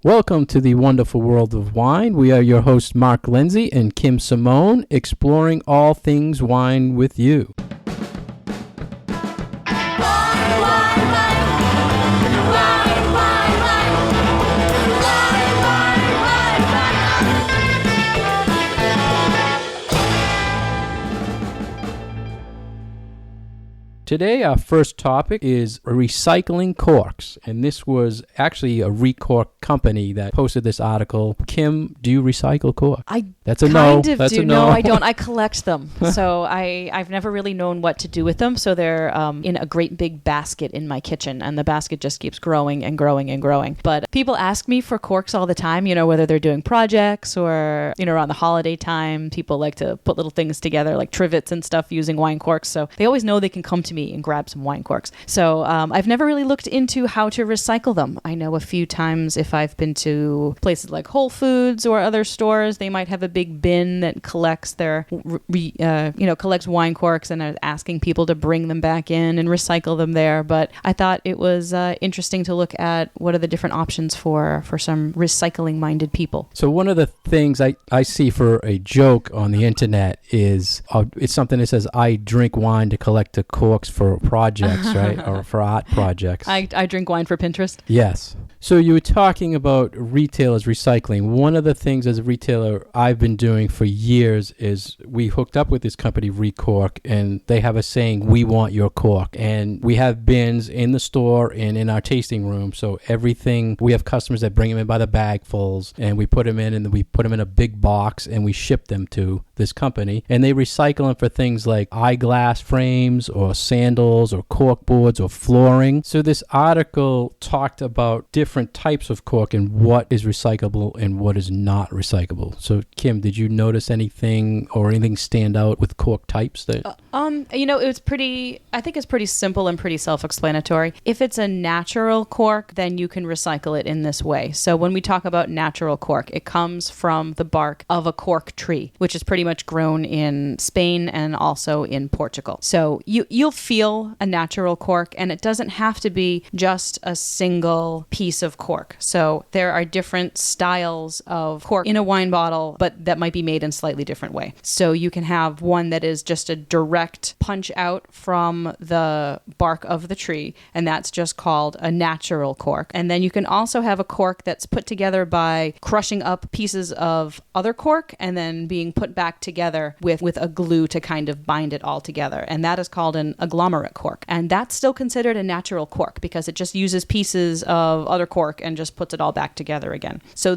Welcome to the wonderful world of wine. We are your hosts, Mark Lindsay and Kim Simone, exploring all things wine with you. Today, our first topic is recycling corks, and this was actually a Recork company that posted this article. Kim, do you recycle cork? That's a no. That's a no. No, I don't. I collect them, so I've never really known what to do with them. So they're in a great big basket in my kitchen, and the basket just keeps growing and growing and growing. But people ask me for corks all the time. You know, whether they're doing projects or around the holiday time, people like to put little things together like trivets and stuff using wine corks. So they always know they can come to me and grab some wine corks. So I've never really looked into how to recycle them. I know a few times if I've been to places like Whole Foods or other stores, they might have a big bin that collects their, collects wine corks and are asking people to bring them back in and recycle them there. But I thought it was interesting to look at what are the different options for some recycling-minded people. So one of the things I see for a joke on the internet is it's something that says, I drink wine to collect the corks for projects, right? Or for art projects. I drink wine for Pinterest. Yes. So you were talking about retailers recycling. One of the things as a retailer I've been doing for years is we hooked up with this company, Recork, and they have a saying, we want your cork. And we have bins in the store and in our tasting room. So everything, we have customers that bring them in by the bagfuls, and we put them in and we put them in a big box and we ship them to this company. And they recycle them for things like eyeglass frames or sandals or cork boards or flooring. So this article talked about different types of cork and what is recyclable and what is not recyclable. So Kim, did you notice anything or anything stand out with cork types that I think it's pretty simple and pretty self-explanatory. If it's a natural cork, then you can recycle it in this way. So when we talk about natural cork, it comes from the bark of a cork tree, which is pretty much grown in Spain and also in Portugal. So you'll feel a natural cork, and it doesn't have to be just a single piece of cork. So there are different styles of cork in a wine bottle, but that might be made in a slightly different way. So you can have one that is just a direct punch out from the bark of the tree, and that's just called a natural cork. And then you can also have a cork that's put together by crushing up pieces of other cork and then being put back together with a glue to kind of bind it all together. And that is called an agglomerate cork. And that's still considered a natural cork because it just uses pieces of other cork and just puts it all back together again. So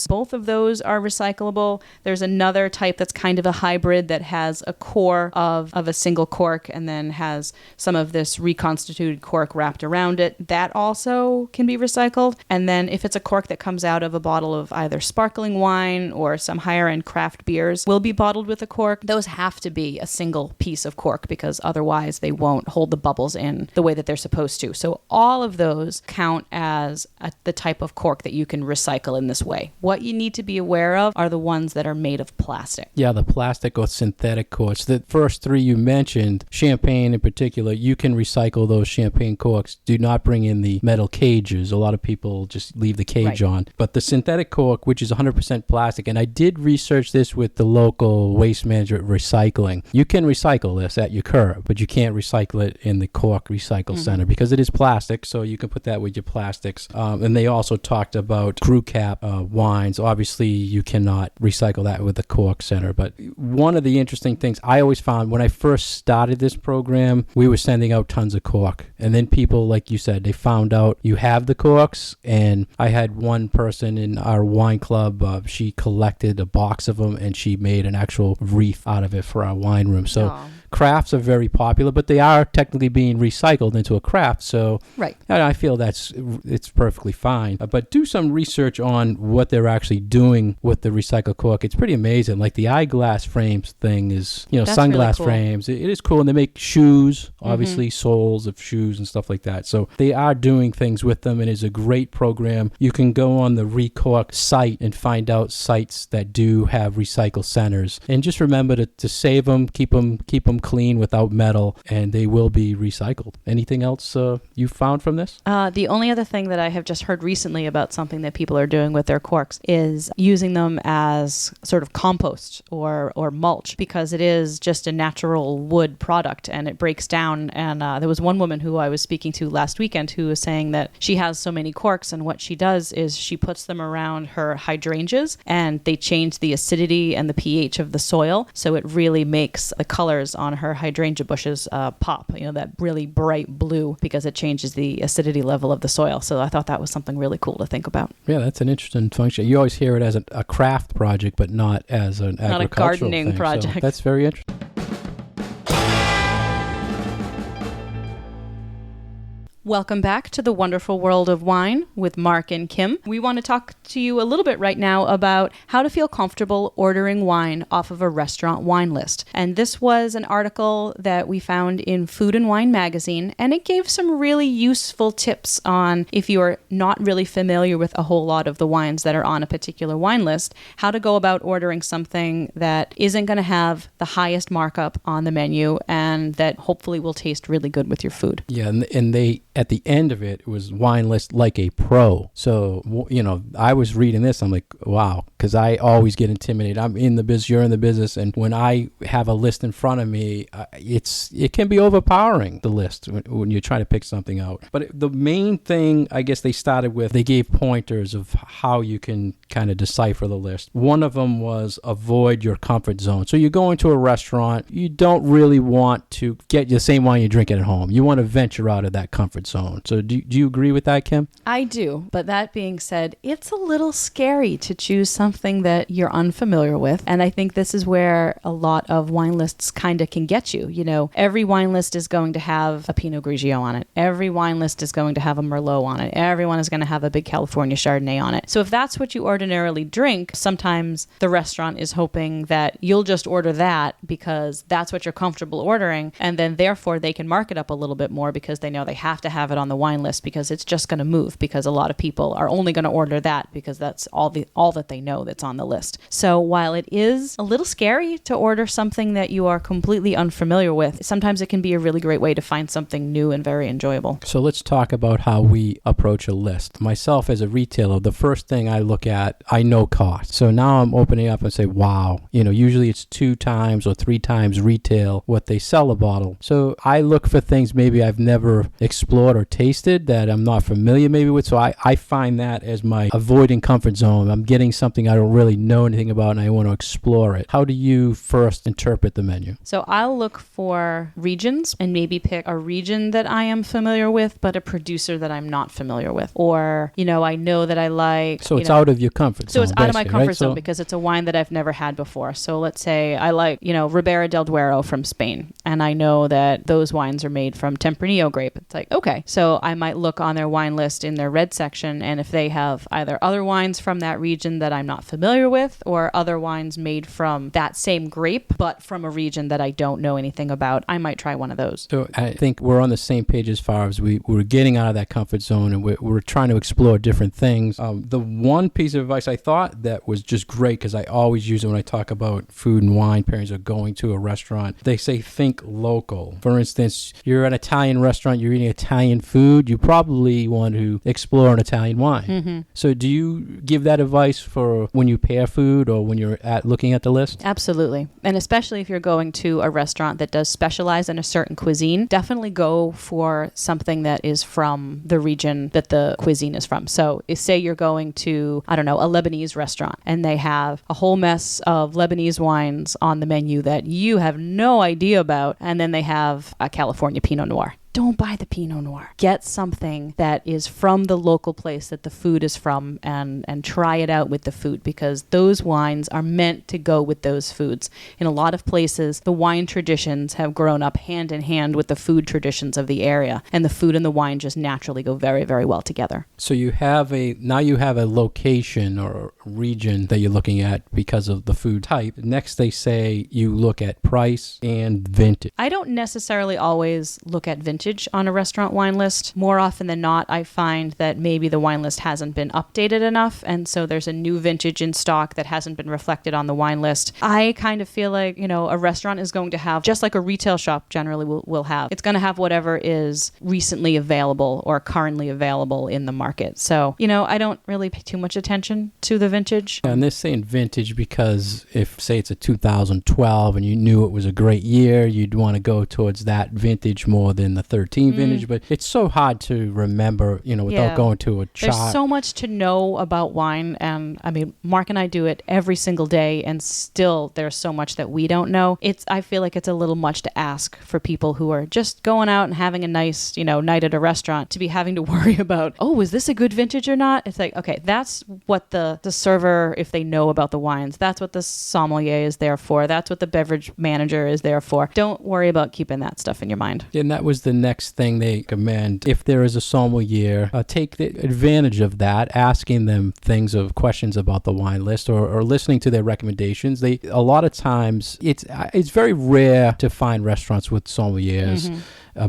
both of those are recyclable. There's another type that's kind of a hybrid that has a core of a single cork and then has some of this reconstituted cork wrapped around it. That also can be recycled. And then if it's a cork that comes out of a bottle of either sparkling wine or some higher end craft beers will be bottled with a cork, those have to be a single piece of cork because otherwise they won't hold the bubbles in the way that they're supposed to. So all of those count as the type of cork that you can recycle in this way. What you need to be aware of are the ones that are made of plastic. Yeah, the plastic or synthetic corks. The first three you mentioned, champagne in particular, you can recycle those champagne corks. Do not bring in the metal cages. A lot of people just leave the cage on. But the synthetic cork, which is 100% plastic, and I did research this with the local waste management recycling. You can recycle this at your curb, but you can't recycle it in the Cork Recycle Center because it is plastic, so you can put that with your plastics. And they also talked about screw cap wines. Obviously, you cannot recycle that with the Cork Center. But one of the interesting things I always found when I first started this program, we were sending out tons of cork. And then people, like you said, they found out you have the corks. And I had one person in our wine club, she collected a box of them and she made an actual wreath out of it for our wine room. So crafts are very popular, but they are technically being recycled into a craft. So I feel it's perfectly fine. But do some research on what they're actually doing with the recycled cork. It's pretty amazing. Like the eyeglass frames thing is, sunglass really cool. frames. It is cool. And they make shoes, obviously soles of shoes and stuff like that. So they are doing things with them, and it's a great program. You can go on the Recork site and find out sites that do have recycle centers. And just remember to save them, keep them clean without metal, and they will be recycled. Anything else you found from this? The only other thing that I have just heard recently about something that people are doing with their corks is using them as sort of compost or mulch, because it is just a natural wood product and it breaks down. And there was one woman who I was speaking to last weekend who was saying that she has so many corks, and what she does is she puts them around her hydrangeas, and they change the acidity and the pH of the soil, so it really makes the colors on her hydrangea bushes pop, that really bright blue, because it changes the acidity level of the soil. So I thought that was something really cool to think about. Yeah, that's an interesting function. You always hear it as a craft project, but not as an agricultural not a gardening thing. project. So that's very interesting. Welcome back to the wonderful world of wine with Mark and Kim. We want to talk to you a little bit right now about how to feel comfortable ordering wine off of a restaurant wine list. And this was an article that we found in Food and Wine magazine, and it gave some really useful tips on, if you are not really familiar with a whole lot of the wines that are on a particular wine list, how to go about ordering something that isn't going to have the highest markup on the menu and that hopefully will taste really good with your food. Yeah, and they, at the end of it, was wine list like a pro. So, I was reading this, I'm like, wow, because I always get intimidated. I'm in the business, you're in the business, and when I have a list in front of me, it can be overpowering, the list, when you're trying to pick something out. But the main thing, I guess they started with, they gave pointers of how you can kind of decipher the list. One of them was avoid your comfort zone. So you go into a restaurant, you don't really want to get the same wine you're drinking at home. You want to venture out of that comfort zone. So do you agree with that, Kim? I do. But that being said, it's a little scary to choose something that you're unfamiliar with. And I think this is where a lot of wine lists kind of can get you. Every wine list is going to have a Pinot Grigio on it. Every wine list is going to have a Merlot on it. Everyone is going to have a big California Chardonnay on it. So if that's what you ordinarily drink, sometimes the restaurant is hoping that you'll just order that because that's what you're comfortable ordering. And then therefore they can mark it up a little bit more because they know they have to have it on the wine list, because it's just going to move, because a lot of people are only going to order that because that's all that they know that's on the list. So while it is a little scary to order something that you are completely unfamiliar with, sometimes it can be a really great way to find something new and very enjoyable. So let's talk about how we approach a list. Myself as a retailer, the first thing I look at, I know cost. So now I'm opening up and say, wow, usually it's 2 times or 3 times retail what they sell a bottle. So I look for things maybe I've never explored or tasted that I'm not familiar maybe with. So I find that as my avoiding comfort zone. I'm getting something I don't really know anything about and I want to explore it. How do you first interpret the menu? So I'll look for regions and maybe pick a region that I am familiar with, but a producer that I'm not familiar with. Or, I know that I like... So it's out of your comfort zone. So it's out of my comfort right? zone because it's a wine that I've never had before. So let's say I like, Ribera del Duero from Spain. And I know that those wines are made from Tempranillo grape. It's like, okay. So I might look on their wine list in their red section, and if they have either other wines from that region that I'm not familiar with, or other wines made from that same grape, but from a region that I don't know anything about, I might try one of those. So I think we're on the same page as far as we're getting out of that comfort zone, and we're trying to explore different things. The one piece of advice I thought that was just great, because I always use it when I talk about food and wine pairings or going to a restaurant, they say think local. For instance, you're at an Italian restaurant, you're eating Italian food, you probably want to explore an Italian wine. Mm-hmm. So do you give that advice for when you pair food or when you're looking at the list? Absolutely. And especially if you're going to a restaurant that does specialize in a certain cuisine, definitely go for something that is from the region that the cuisine is from. So say you're going to, a Lebanese restaurant, and they have a whole mess of Lebanese wines on the menu that you have no idea about, and then they have a California Pinot Noir. Don't buy the Pinot Noir. Get something that is from the local place that the food is from, and try it out with the food, because those wines are meant to go with those foods. In a lot of places, the wine traditions have grown up hand in hand with the food traditions of the area, and the food and the wine just naturally go very, very well together. So you have a location or region that you're looking at because of the food type. Next, they say you look at price and vintage. I don't necessarily always look at vintage vintage on a restaurant wine list. More often than not, I find that maybe the wine list hasn't been updated enough, and so there's a new vintage in stock that hasn't been reflected on the wine list. I kind of feel like, a restaurant is going to have, just like a retail shop generally will have, it's going to have whatever is recently available or currently available in the market. So, I don't really pay too much attention to the vintage. And they're saying vintage because if, say, it's a 2012 and you knew it was a great year, you'd want to go towards that vintage more than the 13 vintage. But it's so hard to remember, without going to a chart. There's so much to know about wine. And I mean, Mark and I do it every single day, and still there's so much that we don't know. I feel like it's a little much to ask for people who are just going out and having a nice, night at a restaurant to be having to worry about, oh, is this a good vintage or not? It's like, okay, that's what the server, if they know about the wines, that's what the sommelier is there for. That's what the beverage manager is there for. Don't worry about keeping that stuff in your mind. And that was the next thing they recommend. If there is a sommelier, take the advantage of that, asking them questions about the wine list or listening to their recommendations. A lot of times it's very rare to find restaurants with sommeliers.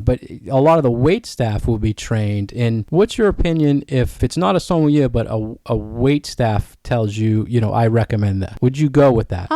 But a lot of the wait staff will be trained. And what's your opinion if it's not a sommelier, but a wait staff tells you, I recommend that? Would you go with that?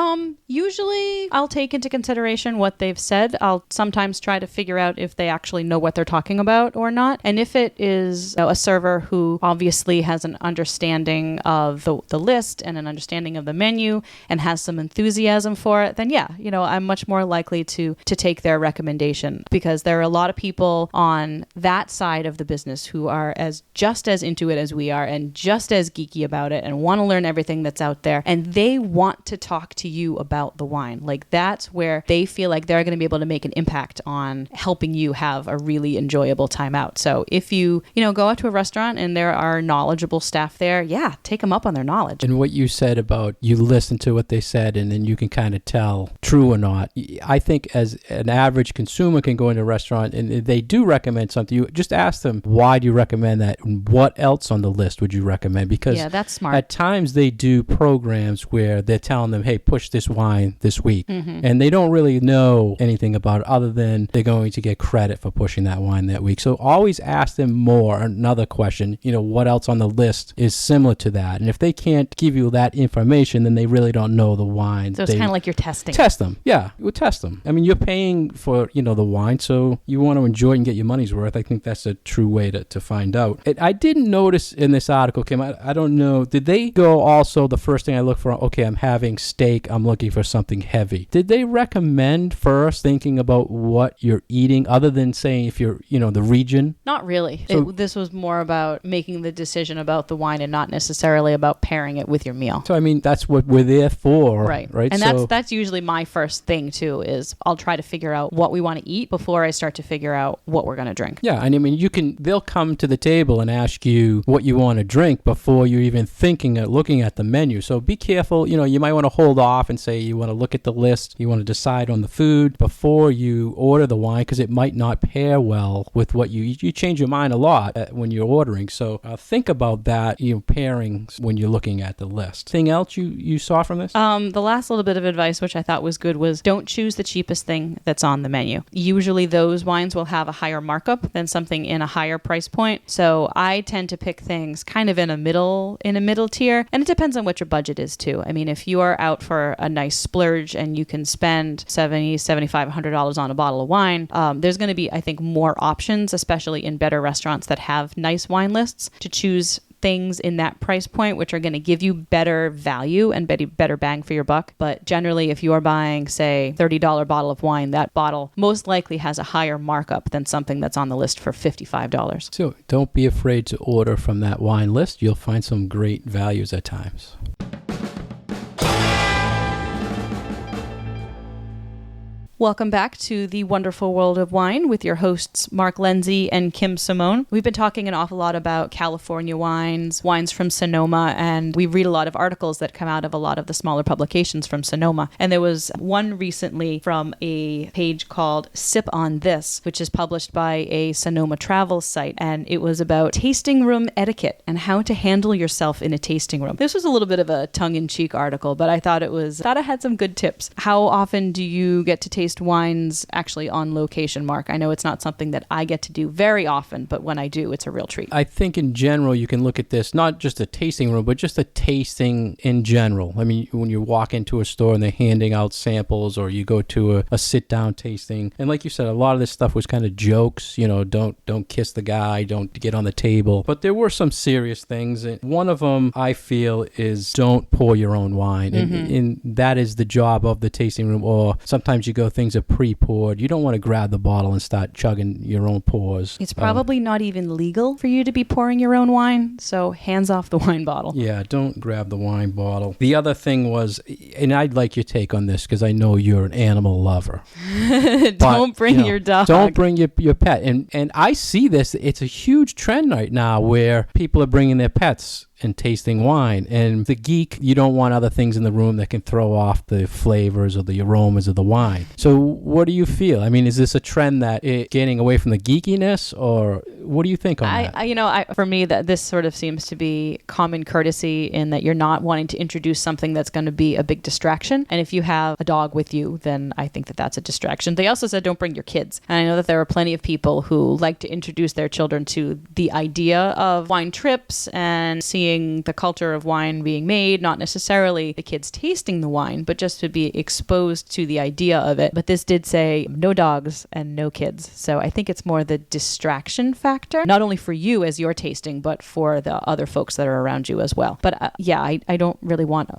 Usually I'll take into consideration what they've said. I'll sometimes try to figure out if they actually know what they're talking about or not. And if it is a server who obviously has an understanding of the list and an understanding of the menu and has some enthusiasm for it, then yeah, I'm much more likely to take their recommendation, because there are a lot of people on that side of the business who are just as into it as we are and just as geeky about it and want to learn everything that's out there. And they want to talk to you about the wine. Like, that's where they feel like they're going to be able to make an impact on helping you have a really enjoyable time out. So if you, go out to a restaurant and there are knowledgeable staff there, yeah, take them up on their knowledge. And what you said about you listen to what they said and then you can kind of tell true or not. I think as an average consumer can go into a restaurant and if they do recommend something, you just ask them, why do you recommend that? And what else on the list would you recommend? Because that's smart. At times they do programs where they're telling them, hey, push this wine this week. And they don't really know anything about it other than they're going to get credit for pushing that wine that week. So always ask them more. Another question, what else on the list is similar to that? And if they can't give you that information, then they really don't know the wine. So it's kind of like you're testing. Test them. Yeah, we'll test them. I mean, you're paying for, the wine, so you want to enjoy and get your money's worth. I think that's a true way to find out. I didn't notice in this article, Kim, I don't know, did they go also, the first thing I look for, okay, I'm having steak, I'm looking for something heavy. Did they recommend first thinking about what you're eating other than saying if you're, the region? Not really. So, this was more about making the decision about the wine and not necessarily about pairing it with your meal. So, I mean, that's what we're there for. Right. And that's usually my first thing too, is I'll try to figure out what we want to eat before I start to figure out what we're going to drink. Yeah. And I mean, they'll come to the table and ask you what you want to drink before you're even thinking of looking at the menu. So be careful. You might want to hold off and say you want to look at the list. You want to decide on the food before you order the wine, because it might not pair well with what you change your mind a lot when you're ordering. So think about that, pairings when you're looking at the list. Anything else you saw from this? The last little bit of advice, which I thought was good, was don't choose the cheapest thing that's on the menu. Usually those wines will have a higher markup than something in a higher price point. So I tend to pick things kind of in a middle tier, and it depends on what your budget is too. I mean, if you are out for a nice splurge and you can spend $70, $75, $100 on a bottle of wine, there's going to be, I think, more options, especially in better restaurants that have nice wine lists, to choose things in that price point, which are going to give you better value and better bang for your buck. But generally, if you are buying, say, $30 bottle of wine, that bottle most likely has a higher markup than something that's on the list for $55. So don't be afraid to order from that wine list. You'll find some great values at times. Welcome back to the wonderful world of wine with your hosts, Mark Lindsay and Kim Simone. We've been talking an awful lot about California wines from Sonoma, and we read a lot of articles that come out of a lot of the smaller publications from Sonoma. And there was one recently from a page called Sip on This, which is published by a Sonoma travel site. And it was about tasting room etiquette and how to handle yourself in a tasting room. This was a little bit of a tongue-in-cheek article, but I thought it had some good tips. How often do you get to taste taste wines actually on location, Mark. I know it's not something that I get to do very often, but when I do, it's a real treat. I think in general, you can look at this, not just a tasting room, but just a tasting in general. I mean, when you walk into a store and they're handing out samples, or you go to a sit-down tasting. And like you said, a lot of this stuff was kind of jokes, don't kiss the guy, don't get on the table. But there were some serious things. And one of them, I feel, is don't pour your own wine. And that is the job of the tasting room. Or sometimes you go, things are pre-poured. You don't want to grab the bottle and start chugging your own pours. It's probably not even legal for you to be pouring your own wine. So hands off the wine bottle. Yeah, don't grab the wine bottle. The other thing was, and I'd like your take on this because I know you're an animal lover. Don't bring your dog. Don't bring your pet. And I see this. It's a huge trend right now where people are bringing their pets and tasting wine. And the geek, you don't want other things in the room that can throw off the flavors or the aromas of the wine. So what do you feel? I mean, is this a trend that it's getting away from the geekiness, or what do you think on that? For me, that this sort of seems to be common courtesy in that you're not wanting to introduce something that's going to be a big distraction. And if you have a dog with you, then I think that that's a distraction. They also said don't bring your kids. And I know that there are plenty of people who like to introduce their children to the idea of wine trips and seeing the culture of wine being made, not necessarily the kids tasting the wine, but just to be exposed to the idea of it. But this did say no dogs and no kids. So I think it's more the distraction factor, not only for you as you're tasting, but for the other folks that are around you as well. But I don't really want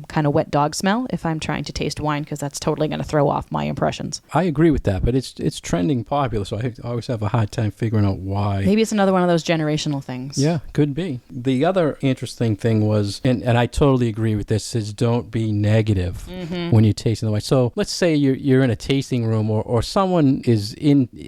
kind of wet dog smell if I'm trying to taste wine, because that's totally going to throw off my impressions. I agree with that, but it's trending popular, so I always have a hard time figuring out why. Maybe it's another one of those generational things. Yeah, could be. The other interesting thing was, and I totally agree with this, is don't be negative when you're tasting the wine. So let's say you're in a tasting room, or someone is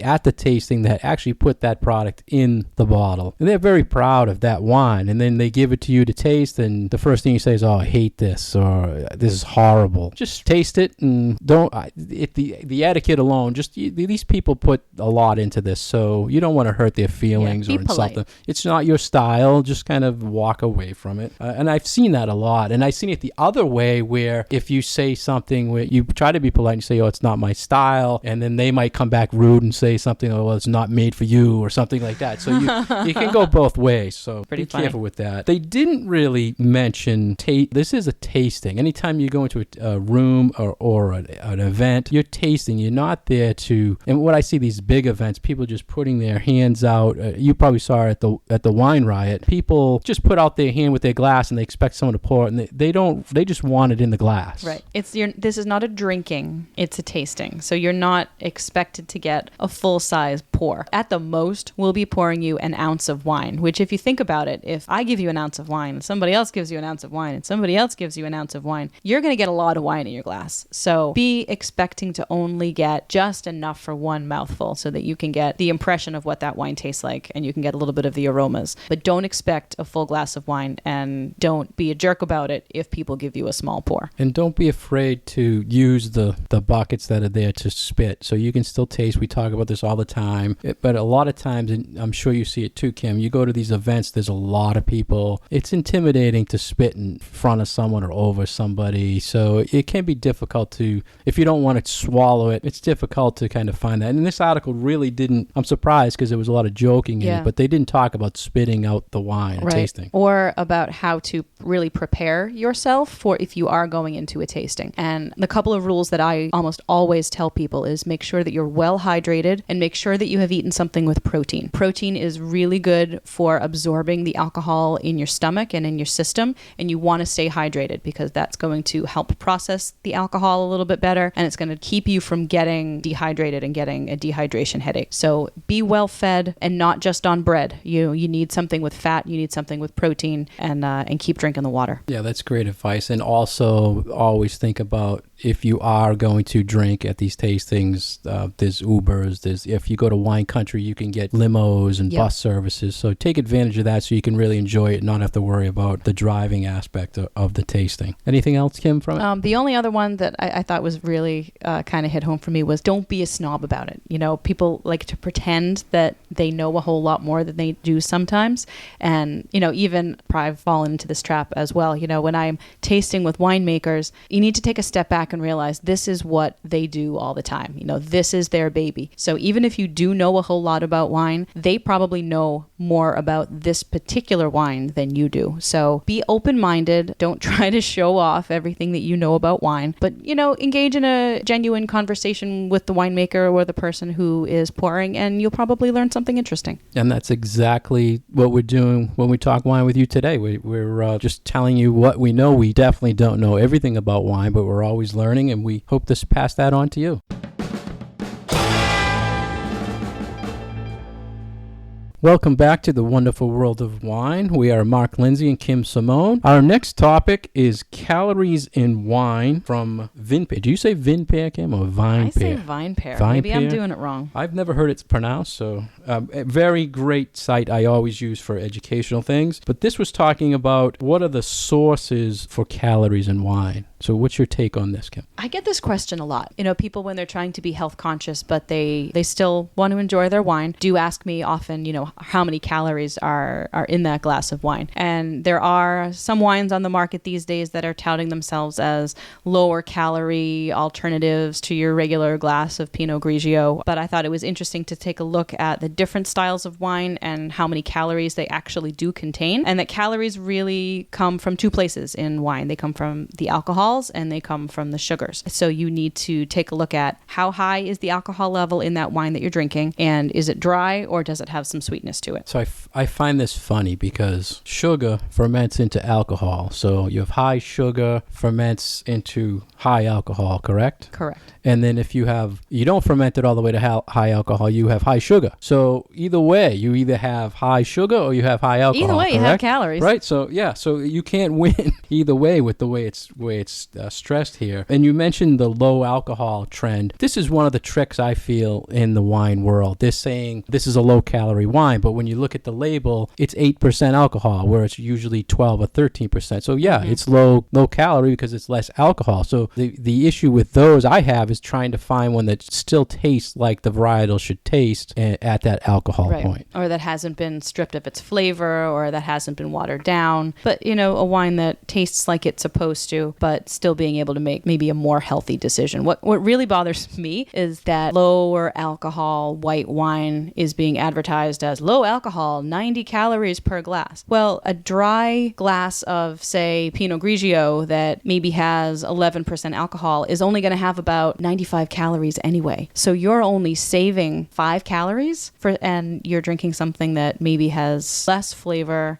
at the tasting that actually put that product in the bottle, and they're very proud of that wine, and then they give it to you to taste, and the first thing you say is, oh, I hate this, or this is horrible. Just taste it, and don't, the etiquette alone, these people put a lot into this, so you don't want to hurt their feelings or insult them. It's not your style. Just kind of walk away from it. And I've seen that a lot. And I've seen it the other way, where if you say something where you try to be polite and say, oh, it's not my style, and then they might come back rude and say something, oh, well, it's not made for you, or something like that. So you can go both ways. So be careful with that. They didn't really mention this is a tasting. Anytime you go into a room or an event, you're tasting. You're not there to, and what I see these big events, people just putting their hands out. You probably saw it at the wine riot. People just put out their hand with their glass and they expect someone to pour it, and they just want it in the glass. Right. This is not a drinking, it's a tasting. So you're not expected to get a full size pour. At the most, we'll be pouring you an ounce of wine, which if you think about it, if I give you an ounce of wine, and somebody else gives you an ounce of wine, and somebody else gives you an ounce of wine, you're going to get a lot of wine in your glass. So be expecting to only get just enough for one mouthful so that you can get the impression of what that wine tastes like, and you can get a little bit of the aromas. But don't expect a full glass of wine, and don't be a jerk about it if people give you a small pour. And don't be afraid to use the buckets that are there to spit, so you can still taste. We talk about this all the time, but a lot of times, and I'm sure you see it too, Kim, you go to these events, there's a lot of people. It's intimidating to spit in front of someone or over somebody, so it can be difficult to, if you don't want to swallow it, it's difficult to kind of find that. And this article really didn't, I'm surprised because there was a lot of joking in it, but they didn't talk about spitting out the wine or tasting. Or about how to really prepare yourself for if you are going into a tasting. And the couple of rules that I almost always tell people is make sure that you're well hydrated and make sure that you have eaten something with protein. Protein is really good for absorbing the alcohol in your stomach and in your system, and you want to stay hydrated because that's going to help process the alcohol a little bit better, and it's going to keep you from getting dehydrated and getting a dehydration headache. So be well fed and not just on bread. You need something with fat, you need something with protein, and keep drinking the water. Yeah, that's great advice. And also always think about if you are going to drink at these tastings, there's Ubers, if you go to wine country, you can get limos and bus services. So take advantage of that so you can really enjoy it and not have to worry about the driving aspect of the tasting. Anything else, Kim, from it? The only other one that I thought was really kind of hit home for me was don't be a snob about it. You know, people like to pretend that they know a whole lot more than they do sometimes. And, you know, even and I've fallen into this trap as well. When I'm tasting with winemakers, you need to take a step back and realize this is what they do all the time. This is their baby. So even if you do know a whole lot about wine, they probably know more about this particular wine than you do. So be open-minded. Don't try to show off everything that you know about wine, but, engage in a genuine conversation with the winemaker or the person who is pouring, and you'll probably learn something interesting. And that's exactly what we're doing when we talk wine with you today. We're just telling you what we know. We definitely don't know everything about wine, but we're always learning, and we hope to pass that on to you. Welcome back to the wonderful world of wine. We are Mark Lindsay and Kim Simone. Our next topic is calories in wine from vin pear. Do you say vin pear, Kim, or vine pear? I say vine pear. Vine Maybe pear? I'm doing it wrong. I've never heard it's pronounced, so a very great site I always use for educational things. But this was talking about what are the sources for calories in wine. So what's your take on this, Kim? I get this question a lot. People when they're trying to be health conscious, but they still want to enjoy their wine, do ask me often, how many calories are in that glass of wine. And there are some wines on the market these days that are touting themselves as lower calorie alternatives to your regular glass of Pinot Grigio. But I thought it was interesting to take a look at the different styles of wine and how many calories they actually do contain. And that calories really come from two places in wine. They come from the alcohols and they come from the sugars. So you need to take a look at how high is the alcohol level in that wine that you're drinking, and is it dry or does it have some sweetness to it? So I find this funny because sugar ferments into alcohol. So you have high sugar ferments into high alcohol, correct? Correct. And then if you don't ferment it all the way to high alcohol, you have high sugar. So either way, you either have high sugar or you have high alcohol. Either way, correct? you have calories. Right. So so you can't win either way with the way it's stressed here. And you mentioned the low alcohol trend. This is one of the tricks I feel in the wine world. They're saying this is a low calorie wine, but when you look at the label, it's 8% alcohol, where it's usually 12 or 13%. So it's low calorie because it's less alcohol. So the issue with those I have is trying to find one that still tastes like the varietal should taste at that alcohol point. Or that hasn't been stripped of its flavor, or that hasn't been watered down. But, a wine that tastes like it's supposed to, but still being able to make maybe a more healthy decision. What really bothers me is that lower alcohol white wine is being advertised as low alcohol, 90 calories per glass. Well, a dry glass of, say, Pinot Grigio that maybe has 11% alcohol is only going to have about 95 calories anyway. So you're only saving 5 calories and you're drinking something that maybe has less flavor,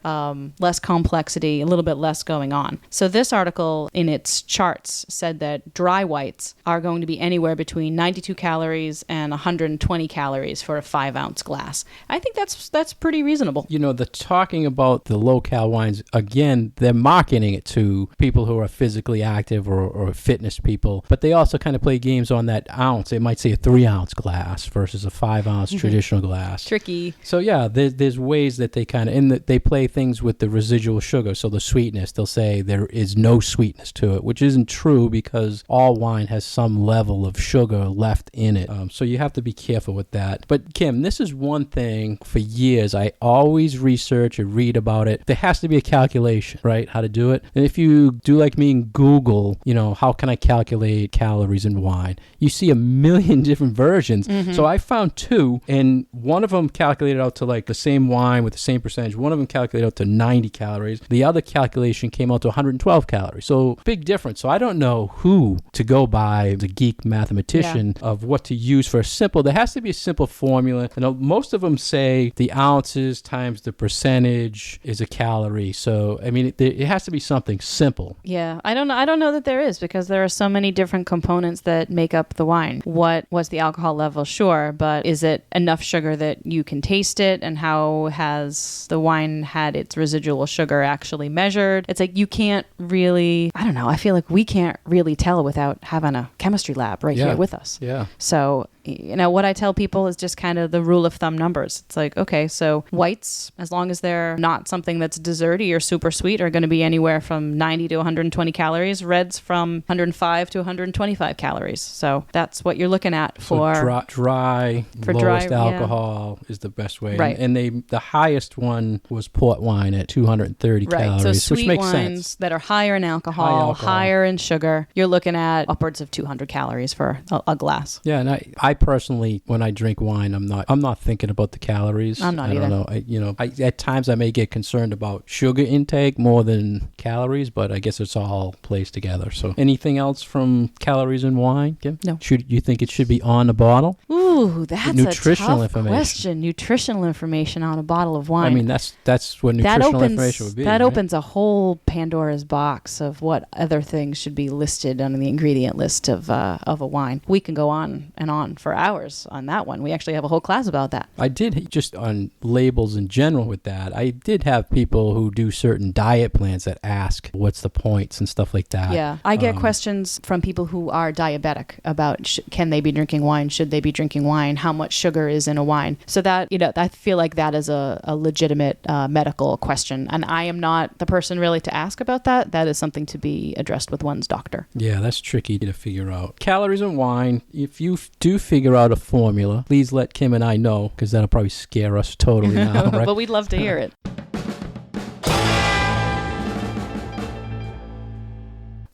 less complexity, a little bit less going on. So this article in its charts said that dry whites are going to be anywhere between 92 calories and 120 calories for a 5-ounce glass. I think that's pretty reasonable. The talking about the low-cal wines, again, they're marketing it to people who are physically active or fitness people, but they also kind of play games on that ounce. They might say a 3-ounce glass versus a 5-ounce traditional glass. Tricky. So there's ways that they kind of, they play things with the residual sugar. So the sweetness, they'll say there is no sweetness to it, which isn't true because all wine has some level of sugar left in it. So you have to be careful with that. But Kim, this is one thing for years I always research and read about it. There has to be a calculation, right? How to do it. And if you do like me and Google, how can I calculate calories in wine? You see a million different versions. Mm-hmm. So I found 2, and one of them calculated out to like the same wine with the same percentage. One of them calculated out to 90 calories. The other calculation came out to 112 calories. So big difference. So I don't know who to go by, the geek mathematician, of what to use for there has to be a simple formula. Most of them say the ounces times the percentage is a calorie. So, it has to be something simple. Yeah, I don't know that there is, because there are so many different components that make up the wine. What's the alcohol level? Sure, but is it enough sugar that you can taste it? And how has the wine had its residual sugar actually measured? It's like you can't really, I don't know, I feel like we can't really tell without having a chemistry lab here with us. Yeah. So what I tell people is just kind of the rule of thumb numbers. It's like, okay, so whites, as long as they're not something that's desserty or super sweet, are going to be anywhere from 90 to 120 calories. Reds from 105 to 125 calories. So that's what you're looking at for dry lowest alcohol is the best way. Right. And the highest one was port wine at 230 calories, so sweet which makes wines sense. that are higher in alcohol, higher in sugar, you're looking at upwards of 200 calories for a glass. Yeah, and I personally, when I drink wine, I'm not thinking about the calories. I'm not either. I don't know. At times I may get concerned about sugar intake more than calories, but I guess it's all plays together. So anything else from calories in wine, Kim? No. Should you think it should be on the bottle? Ooh, that's nutritional a tough information. question. Nutritional information on a bottle of wine. I mean, that's what nutritional information would be. That right? opens a whole Pandora's box of what other things should be listed on the ingredient list of a wine. We can go on and on for hours on that one. We actually have a whole class about that. I did, just on labels in general with that, I did have people who do certain diet plans that ask what's the points and stuff like that. Yeah. I get questions from people who are diabetic about can they be drinking wine? Should they be drinking wine? How much sugar is in a wine? So that, I feel like that is a legitimate medical question. And I am not the person really to ask about that. That is something to be addressed with one's doctor. Yeah, that's tricky to figure out. Calories in wine, if you do figure out a formula, please let Kim and I know, because that'll probably scare us totally now, right? But we'd love to hear it.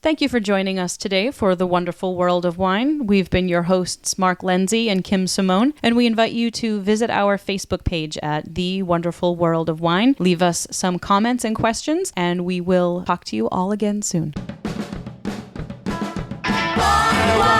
Thank you for joining us today for The Wonderful World of Wine. We've been your hosts, Mark Lindsay and Kim Simone, and we invite you to visit our Facebook page at The Wonderful World of Wine. Leave us some comments and questions, and we will talk to you all again soon. Wine, wine.